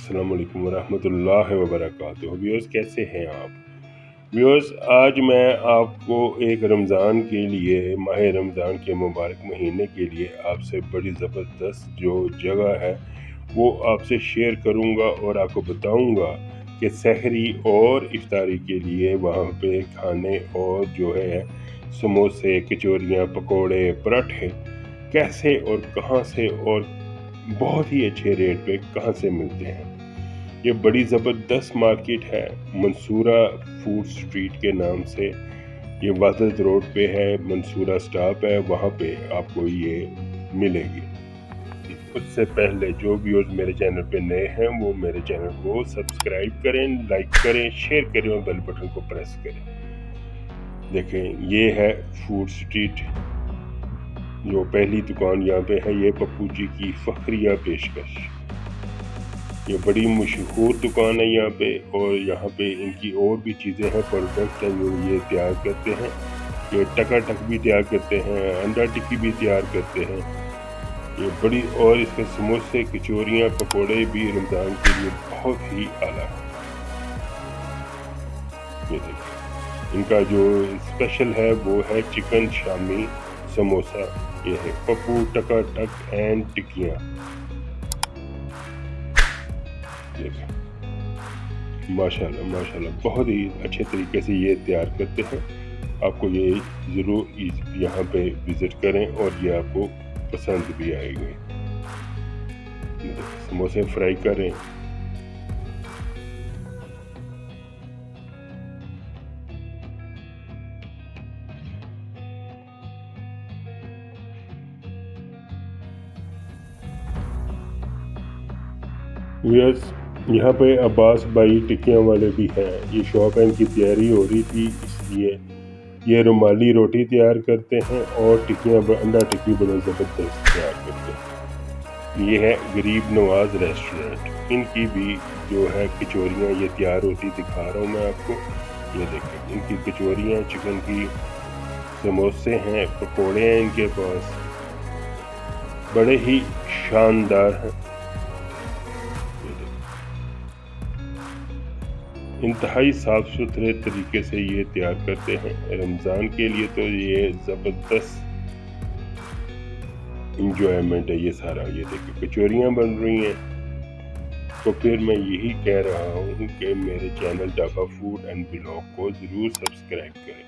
अस्सलाम वालेकुम वरहमतुल्लाहि वबरकातुहू। व्यूअर्स, कैसे हैं आप? व्यूअर्स, आज मैं आपको एक रमज़ान के लिए, माह रमज़ान के मुबारक महीने के लिए आपसे बड़ी ज़बरदस्त जो जगह है वो आपसे शेयर करूंगा और आपको बताऊंगा कि सहरी और इफ्तारी के लिए वहाँ पे खाने और जो है समोसे, कचौरियाँ, पकोड़े, पराठे कैसे और कहाँ से और बहुत ही अच्छे रेट पे कहाँ से मिलते हैं। ये बड़ी ज़बरदस्त मार्केट है, मंसूरा फूड स्ट्रीट के नाम से। ये वादत रोड पे है, मंसूरा स्टॉप है, वहाँ पे आपको ये मिलेगी। उससे पहले जो व्यूअर्स मेरे चैनल पे नए हैं वो मेरे चैनल को सब्सक्राइब करें, लाइक करें, शेयर करें और बेल बटन को प्रेस करें। देखें, ये है फूड स्ट्रीट। जो पहली दुकान यहाँ पे है ये पप्पू जी की फखरिया पेशकश। ये बड़ी मशहूर दुकान है यहाँ पे, और यहाँ पे इनकी और भी चीज़ें हैं, प्रोडक्ट हैं जो ये तैयार करते हैं। ये टकाटक भी तैयार करते हैं, अंडा टिक्की भी तैयार करते हैं। ये बड़ी, और इसके समोसे, कचौरियाँ, पकोड़े भी रमज़ान के लिए बहुत ही आला है। ये देखिए, इनका जो स्पेशल है वो है चिकन शामी समोसा। ये है पप्पू टकाटक एंड टिक्कियाँ। देखें, माशाल्लाह माशाल्लाह बहुत ही अच्छे तरीके से ये तैयार करते हैं। आपको ये ज़रूर यहाँ पे विज़िट करें और ये आपको पसंद भी आएंगे। समोसे फ्राई करें। व्यूअर्स, यहाँ पे अब्बास भाई टिक्कियाँ वाले भी हैं। ये शॉप है, इनकी तैयारी हो रही थी, इसलिए ये रुमाली रोटी तैयार करते हैं और टिक्कियाँ, अंडा टिक्की बड़े ज़बरदस्त तैयार करते हैं। ये है गरीब नवाज रेस्टोरेंट। इनकी भी जो है कचौरियाँ ये तैयार होती दिखा रहा हूँ मैं आपको। ये देखें, इनकी कचौरियाँ चिकन की, समोसे हैं, पकोड़े हैं इनके पास, बड़े ही शानदार हैं। इंतहाई साफ़ सुथरे तरीके से ये तैयार करते हैं। रमज़ान के लिए तो ये ज़बरदस्त इंजॉयमेंट है ये सारा। ये देखिए, कचौरियाँ बन रही हैं। तो फिर मैं यही कह रहा हूँ कि मेरे channel dhaba food and blog को ज़रूर सब्सक्राइब करें।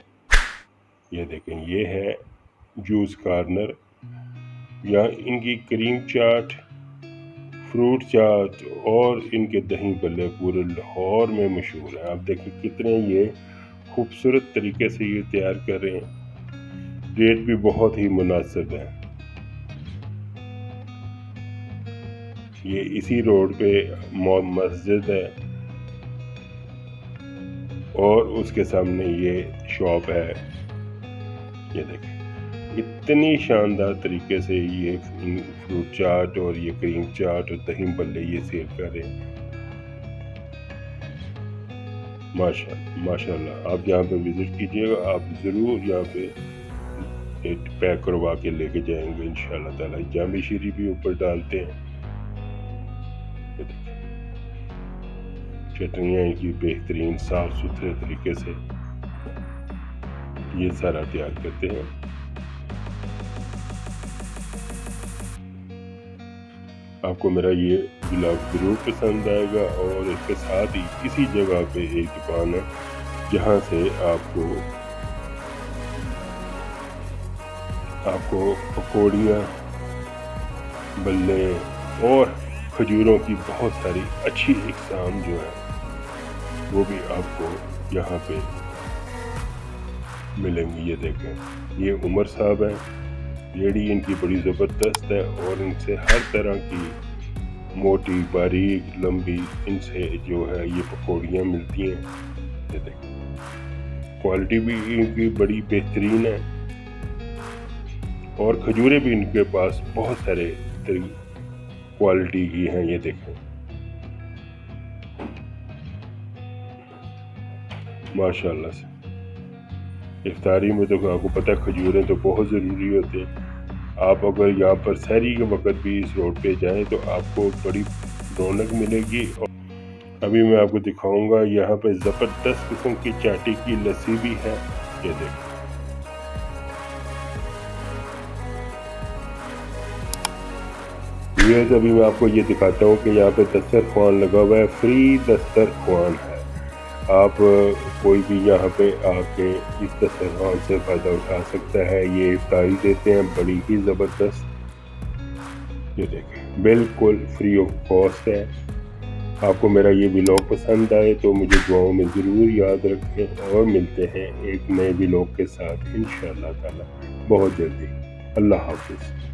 ये देखें, ये है जूस कॉर्नर। यहाँ इनकी क्रीम चाट, फ्रूट चाट और इनके दही बल्ले पूरे लाहौर में मशहूर है। आप देखें कितने ये खूबसूरत तरीके से ये तैयार कर रहे हैं। रेट भी बहुत ही मुनासिब है। ये इसी रोड पे मस्जिद है और उसके सामने ये शॉप है। ये देखें, इतनी शानदार तरीके से ये फ्रूट चाट और ये क्रीम चाट और दही बल्ले ये सेल कर रहे हैं। माशाल्लाह, आप यहाँ पे विज़िट कीजिएगा। आप ज़रूर यहाँ पे एक पैक करवा के लेके जाएंगे इंशाल्लाह ताला। जामी शीरी भी ऊपर डालते हैं। चटनियाँ इनकी बेहतरीन साफ़ सुथरे तरीके से ये सारा तैयार करते हैं। आपको मेरा ये ब्लॉग ज़रूर पसंद आएगा। और इसके साथ ही इसी जगह पे एक दुकान है जहाँ से आपको पकौड़ियाँ, बल्ले और खजूरों की बहुत सारी अच्छी इक़साम जो है वो भी आपको यहाँ पे मिलेंगी। ये देखें, ये उमर साहब हैं। रेडी इनकी बड़ी ज़बरदस्त है और इनसे हर तरह की मोटी, बारीक, लंबी, इनसे जो है ये पकौड़ियाँ मिलती हैं। ये देखें, क्वालिटी भी इनकी बड़ी बेहतरीन है और खजूरें भी इनके पास बहुत सारे क्वालिटी की हैं। ये देखें, माशाल्लाह से। इफ्तारी में तो आपको पता है खजूरें तो बहुत ज़रूरी होते हैं। आप अगर यहाँ पर सहरी के वक्त भी इस रोड पे जाएं तो आपको बड़ी रौनक मिलेगी। और अभी मैं आपको दिखाऊंगा, यहाँ पे ज़बरदस्त किस्म की चाटी की लस्सी भी है, ये देखिए। व्यूअर्स अभी मैं आपको ये दिखाता हूँ कि यहाँ पे दस्तरख्वान लगा हुआ है, फ्री दस्तरख्वान है। आप कोई भी यहाँ पे आके इस दस्तरख्वान से फ़ायदा उठा सकता है। ये इफ्तारी देते हैं बड़ी ही ज़बरदस्त, ये देखें बिल्कुल फ्री ऑफ कॉस्ट है। आपको मेरा ये व्लॉग पसंद आए तो मुझे दुआओं में ज़रूर याद रखें, और मिलते हैं एक नए व्लॉग के साथ इंशाअल्लाह ताला बहुत जल्दी। अल्लाह हाफ़िज़।